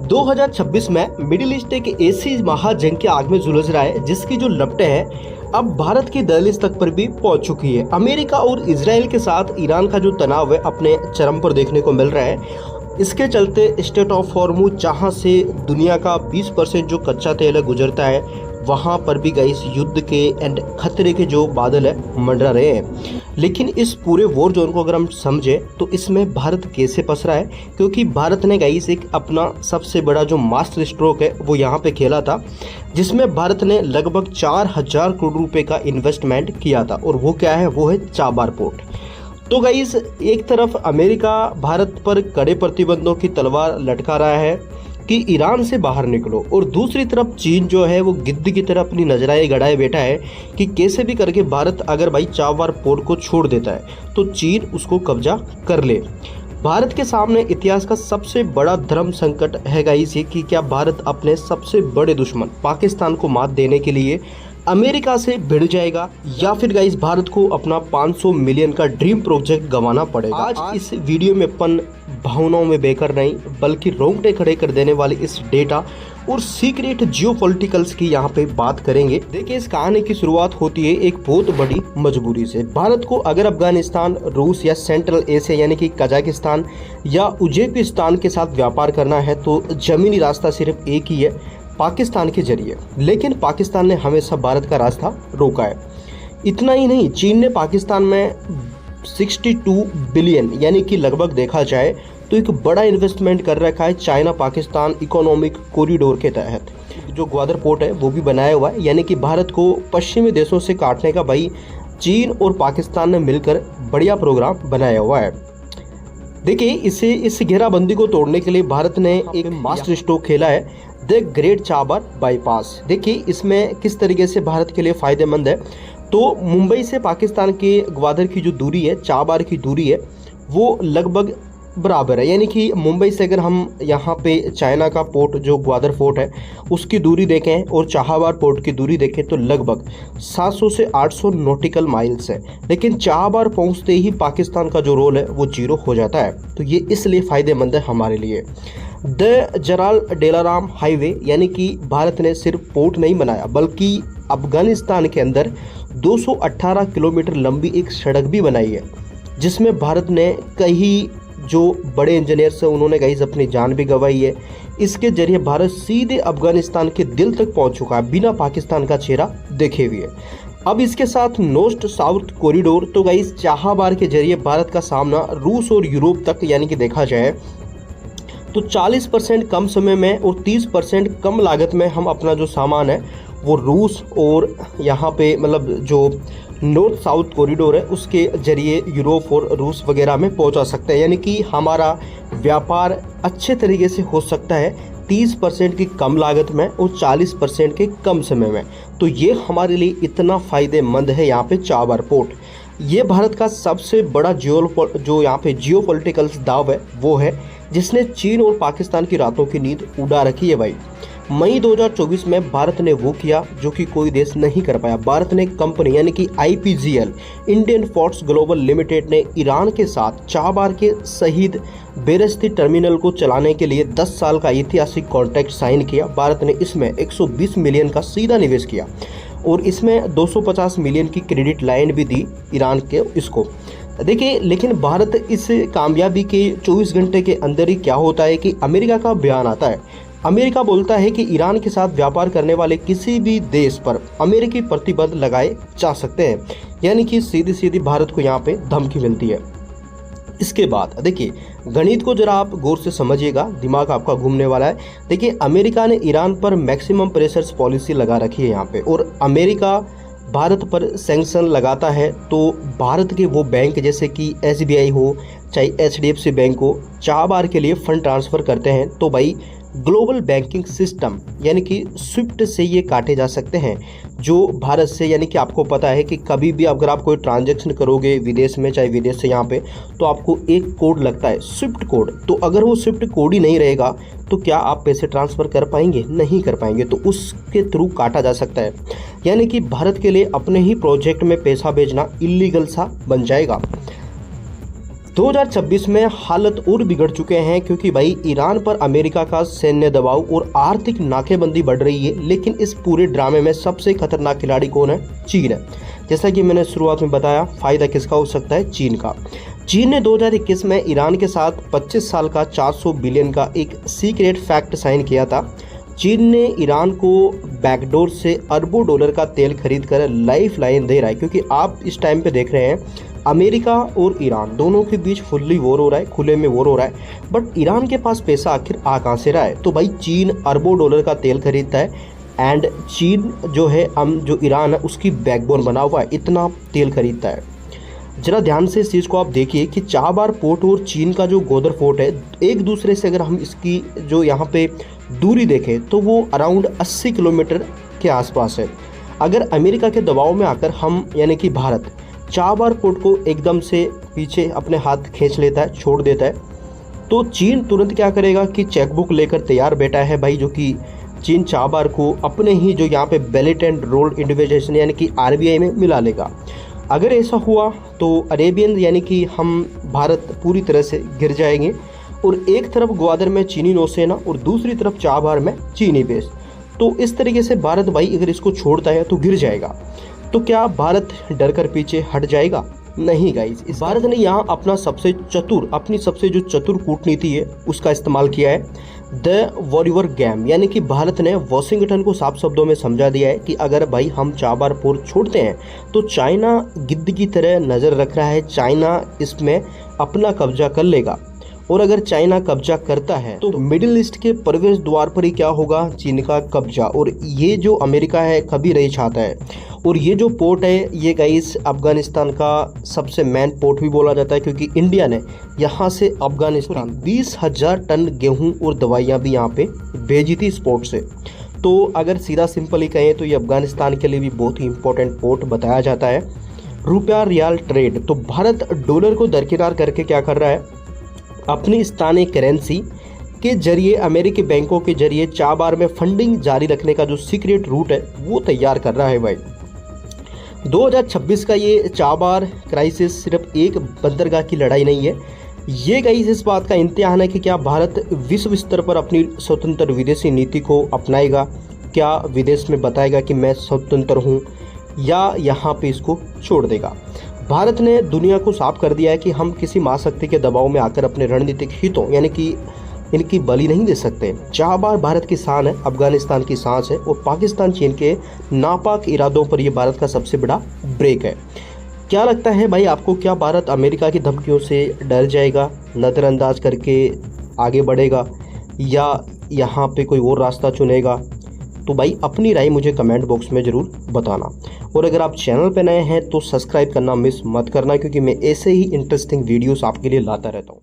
2026 में middle east एक ऐसी महाजंग की आग में झुलस रहा है जिसकी जो लपटें हैं अब भारत की दहलीज तक पर भी पहुंच चुकी है। अमेरिका और इजराइल के साथ ईरान का जो तनाव है अपने चरम पर देखने को मिल रहा है। इसके चलते स्टेट ऑफ हॉर्मुज जहां से दुनिया का 20% जो कच्चा तेल है गुजरता है, वहां पर भी गाइस युद्ध के एंड खतरे के जो बादल है मंडरा रहे हैं। लेकिन इस पूरे वॉर जोन को अगर हम समझे तो इसमें भारत कैसे फंस रहा है, क्योंकि भारत ने गाइस एक अपना सबसे बड़ा जो मास्टर स्ट्रोक है वो यहाँ पे खेला था, जिसमें भारत ने लगभग 4000 करोड़ रुपए का इन्वेस्टमेंट किया था। और वो क्या है, वो है चाबार पोर्ट। तो गाइस एक तरफ अमेरिका भारत पर कड़े प्रतिबंधों की तलवार लटका रहा है कि ईरान से बाहर निकलो, और दूसरी तरफ चीन जो है वो गिद्ध की तरह अपनी नजराए गड़ाए बैठा है कि कैसे भी करके भारत अगर भाई चाबार पोर्ट को छोड़ देता है तो चीन उसको कब्जा कर ले। भारत के सामने इतिहास का सबसे बड़ा धर्म संकट है गाइस ये कि क्या भारत अपने सबसे बड़े दुश्मन पाकिस्तान को मात देने के लिए अमेरिका से भिड़ जाएगा, या फिर गाइस भारत को अपना 500 मिलियन का ड्रीम प्रोजेक्ट गंवाना पड़ेगा। आज इस वीडियो में अपन भावनाओं में बेकर नहीं बल्कि रोंगटे खड़े कर देने वाले इस डेटा और सीक्रेट जियोपॉलिटिकल्स की यहाँ पे बात करेंगे। देखिए, इस कहानी की शुरुआत होती है एक बहुत बड़ी मजबूरी से। भारत को अगर अफगानिस्तान, रूस या सेंट्रल एशिया यानी कि कजाकिस्तान या उज्बेकिस्तान के साथ व्यापार करना है तो जमीनी रास्ता सिर्फ एक ही है, पाकिस्तान के जरिए। लेकिन पाकिस्तान ने हमेशा भारत का रास्ता रोका है। इतना ही नहीं, चीन ने पाकिस्तान में 62 बिलियन यानी कि लगभग देखा जाए तो एक बड़ा इन्वेस्टमेंट कर रखा है चाइना पाकिस्तान इकोनॉमिक कॉरिडोर के तहत। जो ग्वादर पोर्ट है वो भी बनाया हुआ है, यानी कि भारत को पश्चिमी देशों से काटने का भाई चीन और पाकिस्तान ने मिलकर बढ़िया प्रोग्राम बनाया हुआ है। देखिए, इस घेराबंदी को तोड़ने के लिए भारत ने एक मास्टर स्ट्रोक खेला है, द ग्रेट चाबार बाईपास। देखिए इसमें किस तरीके से भारत के लिए फायदेमंद है। तो मुंबई से पाकिस्तान के ग्वादर की जो दूरी है, चाबार की दूरी है, वो लगभग बराबर है। यानी कि मुंबई से अगर हम यहाँ पे चाइना का पोर्ट जो ग्वादर फोर्ट है उसकी दूरी देखें और चाबार पोर्ट की दूरी देखें तो लगभग 700 से 800 नॉटिकल माइल्स है। लेकिन चाबार पहुँचते ही पाकिस्तान का जो रोल है वो जीरो हो जाता है। तो ये इसलिए फ़ायदेमंद है हमारे लिए। द जलाल डेलाराम हाईवे यानी कि भारत ने सिर्फ पोर्ट नहीं बनाया बल्कि अफगानिस्तान के अंदर 218 किलोमीटर लंबी एक सड़क भी बनाई है, जिसमें भारत ने कई जो बड़े इंजीनियर्स हैं उन्होंने गाइस अपनी जान भी गंवाई है। इसके जरिए भारत सीधे अफगानिस्तान के दिल तक पहुंच चुका है बिना पाकिस्तान का चेहरा देखे हुए। अब इसके साथ नॉर्थ साउथ कॉरिडोर, तो गाइस चाबार के जरिए भारत का सामना रूस और यूरोप तक यानी कि देखा जाए तो 40% कम समय में और 30% कम लागत में हम अपना जो सामान है वो रूस और यहाँ पे मतलब जो नॉर्थ साउथ कॉरिडोर है उसके जरिए यूरोप और रूस वगैरह में पहुँचा सकते हैं। यानी कि हमारा व्यापार अच्छे तरीके से हो सकता है 30% की कम लागत में और 40% के कम समय में। तो ये हमारे लिए इतना फ़ायदेमंद है यहाँ पे चाबार पोर्ट। ये भारत का सबसे बड़ा जो यहाँ पे जियोपॉलिटिकल्स दाव है वो है जिसने चीन और पाकिस्तान की रातों की नींद उड़ा रखी है भाई। मई 2024 में भारत ने वो किया जो कि कोई देश नहीं कर पाया। भारत ने कंपनी यानी कि IPGL Indian ports global limited ने ईरान के साथ चाबार के शहीद बेरस्ती टर्मिनल को चलाने के लिए 10 साल का ऐतिहासिक कॉन्ट्रैक्ट साइन किया। भारत ने इसमें 120 मिलियन का सीधा निवेश किया और इसमें 250 मिलियन की क्रेडिट लाइन भी दी ईरान के इसको। देखिए, लेकिन भारत इस कामयाबी के 24 घंटे के अंदर ही क्या होता है कि अमेरिका का बयान आता है। अमेरिका बोलता है कि ईरान के साथ व्यापार करने वाले किसी भी देश पर अमेरिकी प्रतिबंध लगाए जा सकते हैं। यानी कि सीधी सीधी भारत को यहाँ पे धमकी मिलती है। इसके बाद देखिए, गणित को जरा आप गौर से समझिएगा, दिमाग आपका घूमने वाला है। देखिए, अमेरिका ने ईरान पर मैक्सिमम प्रेशर्स पॉलिसी लगा रखी है यहाँ पे, और अमेरिका भारत पर सैंक्शन लगाता है तो भारत के वो बैंक जैसे कि SBI हो चाहे HDFC बैंक हो चाबार के लिए फंड ट्रांसफ़र करते हैं तो भाई ग्लोबल बैंकिंग सिस्टम यानी कि स्विफ्ट से ये काटे जा सकते हैं जो भारत से। यानी कि आपको पता है कि कभी भी अगर आप कोई ट्रांजैक्शन करोगे विदेश में चाहे विदेश से यहाँ पे तो आपको एक कोड लगता है, स्विफ्ट कोड। तो अगर वो स्विफ्ट कोड ही नहीं रहेगा तो क्या आप पैसे ट्रांसफ़र कर पाएंगे? नहीं कर पाएंगे। तो उसके थ्रू काटा जा सकता है। यानी कि भारत के लिए अपने ही प्रोजेक्ट में पैसा भेजना इलीगल सा बन जाएगा। 2026 में हालत और बिगड़ चुके हैं, क्योंकि भाई ईरान पर अमेरिका का सैन्य दबाव और आर्थिक नाकेबंदी बढ़ रही है। लेकिन इस पूरे ड्रामे में सबसे खतरनाक खिलाड़ी कौन है? चीन है। जैसा कि मैंने शुरुआत में बताया, फायदा किसका हो सकता है? चीन का। चीन ने 2021 में ईरान के साथ 25 साल का 400 बिलियन का एक सीक्रेट फैक्ट साइन किया था। चीन ने ईरान को बैकडोर से अरबों डॉलर का तेल खरीद कर लाइफ लाइन दे रहा है, क्योंकि आप इस टाइम पे देख रहे हैं अमेरिका और ईरान दोनों के बीच फुल्ली वॉर हो रहा है, खुले में वॉर हो रहा है। बट ईरान के पास पैसा आखिर आ कहाँ से रहा है? तो भाई चीन अरबों डॉलर का तेल खरीदता है, एंड चीन जो है जो ईरान है उसकी बैकबोन बना हुआ है, इतना तेल खरीदता है। जरा ध्यान से इस चीज़ को आप देखिए कि चाबार पोर्ट और चीन का जो गोदर फोर्ट है, एक दूसरे से अगर हम इसकी जो यहाँ पे दूरी देखें तो वो अराउंड 80 किलोमीटर के आसपास है। अगर अमेरिका के दबाव में आकर हम यानी कि भारत चाबार पोर्ट को एकदम से पीछे अपने हाथ खींच लेता है, छोड़ देता है, तो चीन तुरंत क्या करेगा कि चेकबुक लेकर तैयार बैठा है भाई, जो कि चीन चाबार को अपने ही जो यहाँ पे बेल्ट एंड रोड इंडिविजुएशन यानी कि RBI में मिला लेगा। अगर ऐसा हुआ तो अरेबियन यानी कि हम भारत पूरी तरह से गिर जाएंगे, और एक तरफ ग्वादर में चीनी नौसेना और दूसरी तरफ चाबार में चीनी बेस। तो इस तरीके से भारत भाई अगर इसको छोड़ता है तो गिर जाएगा। तो क्या भारत डर कर पीछे हट जाएगा? नहीं गाइस, इस भारत ने यहाँ अपनी सबसे जो चतुर कूटनीति है उसका इस्तेमाल किया है, द वॉरियर गेम। यानी कि भारत ने वॉशिंगटन को साफ शब्दों में समझा दिया है कि अगर भाई हम चाबार पोर्ट छोड़ते हैं तो चाइना गिद्ध की तरह नज़र रख रहा है, चाइना इसमें अपना कब्जा कर लेगा। और अगर चाइना कब्जा करता है तो मिडिल ईस्ट के प्रवेश द्वार पर ही क्या होगा? चीन का कब्जा। और ये जो अमेरिका है कभी नहीं चाहता है। और ये जो पोर्ट है ये गाइस अफगानिस्तान का सबसे मेन पोर्ट भी बोला जाता है, क्योंकि इंडिया ने यहाँ से अफगानिस्तान 20,000 टन गेहूं और दवाइयाँ भी यहाँ पे भेजी थी इस पोर्ट से। तो अगर सीधा सिंपल ही कहें तो ये अफगानिस्तान के लिए भी बहुत ही इंपॉर्टेंट पोर्ट बताया जाता है। रुपया रियाल ट्रेड, तो भारत डॉलर को दरकिनार करके क्या कर रहा है? अपनी स्थानीय करेंसी के जरिए अमेरिकी बैंकों के जरिए चाबार में फंडिंग जारी रखने का जो सीक्रेट रूट है वो तैयार कर रहा है भाई। 2026 का ये चाबार क्राइसिस सिर्फ एक बंदरगाह की लड़ाई नहीं है, ये गाइस इस बात का इम्तिहान है कि क्या भारत विश्व स्तर पर अपनी स्वतंत्र विदेशी नीति को अपनाएगा? क्या विदेश में बताएगा कि मैं स्वतंत्र हूँ, या यहाँ पे इसको छोड़ देगा? भारत ने दुनिया को साफ कर दिया है कि हम किसी महाशक्ति के दबाव में आकर अपने रणनीतिक हितों यानी कि इनकी बलि नहीं दे सकते। चाबार भारत की शान है, अफगानिस्तान की सांस है, और पाकिस्तान चीन के नापाक इरादों पर यह भारत का सबसे बड़ा ब्रेक है। क्या लगता है भाई आपको? क्या भारत अमेरिका की धमकियों से डर जाएगा, नज़रअंदाज करके आगे बढ़ेगा, या यहाँ पे कोई और रास्ता चुनेगा? तो भाई अपनी राय मुझे कमेंट बॉक्स में ज़रूर बताना। और अगर आप चैनल पर नए हैं तो सब्सक्राइब करना मिस मत करना, क्योंकि मैं ऐसे ही इंटरेस्टिंग वीडियोस आपके लिए लाता रहता हूँ।